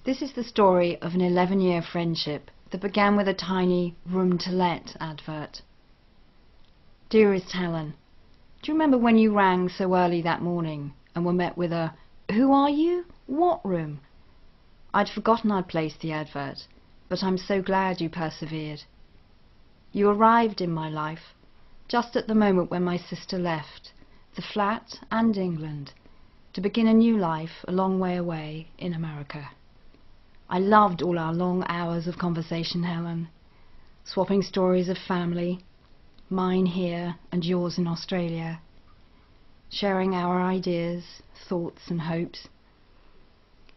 This is the story of an 11-year friendship that began with a tiny room to let advert. Dearest Helen, do you remember when you rang so early that morning and were met with a "Who are you? What room?" I'd forgotten I'd placed the advert, but I'm so glad you persevered. You arrived in my life just at the moment when my sister left, the flat and England, to begin a new life a long way away in America. I loved all our long hours of conversation, Helen, swapping stories of family, mine here and yours in Australia, sharing our ideas, thoughts and hopes.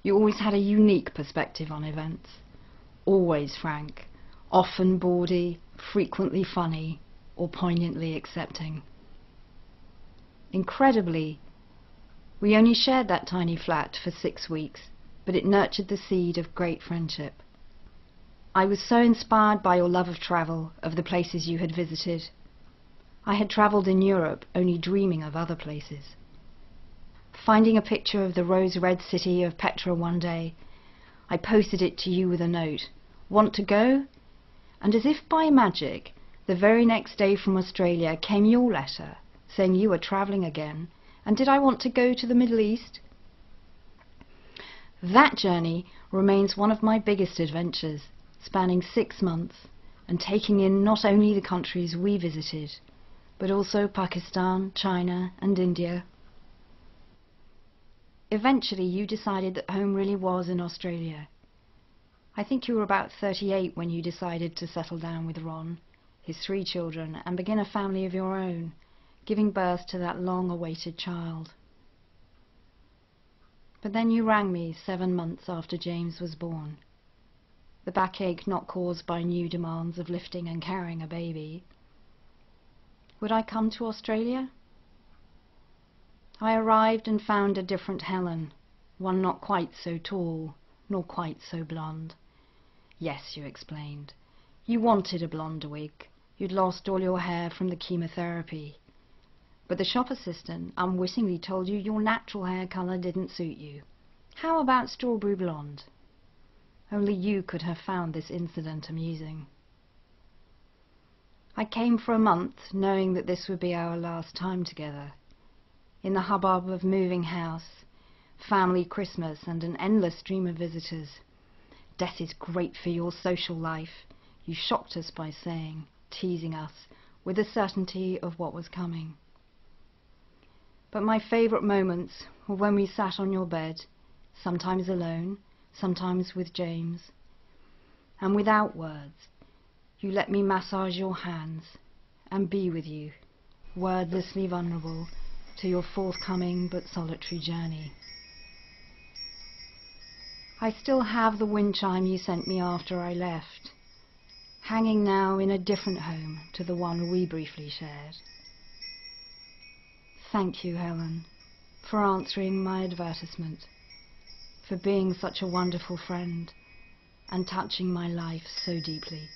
You always had a unique perspective on events, always frank, often bawdy, frequently funny, or poignantly accepting. Incredibly, we only shared that tiny flat for 6 weeks, but it nurtured the seed of great friendship. I was so inspired by your love of travel, of the places you had visited. I had travelled in Europe, only dreaming of other places. Finding a picture of the rose-red city of Petra one day, I posted it to you with a note, "Want to go?" And as if by magic, the very next day from Australia came your letter, saying you were travelling again, and did I want to go to the Middle East? That journey remains one of my biggest adventures, spanning 6 months, and taking in not only the countries we visited, but also Pakistan, China, and India. Eventually you decided that home really was in Australia. I think you were about 38 when you decided to settle down with Ron, his 3 children, and begin a family of your own, giving birth to that long-awaited child. But then you rang me 7 months after James was born. The backache not caused by new demands of lifting and carrying a baby. Would I come to Australia? I arrived and found a different Helen, one not quite so tall, nor quite so blonde. Yes, you explained. You wanted a blonde wig. You'd lost all your hair from the chemotherapy. But the shop assistant unwittingly told you your natural hair colour didn't suit you. How about strawberry blonde? Only you could have found this incident amusing. I came for a month, knowing that this would be our last time together. In the hubbub of moving house, family Christmas, and an endless stream of visitors. Death is great for your social life, you shocked us by saying, teasing us with the certainty of what was coming. But my favourite moments were when we sat on your bed, sometimes alone, sometimes with James, and without words, you let me massage your hands and be with you, wordlessly vulnerable to your forthcoming but solitary journey. I still have the wind chime you sent me after I left, hanging now in a different home to the one we briefly shared. Thank you, Helen, for answering my advertisement, for being such a wonderful friend and touching my life so deeply.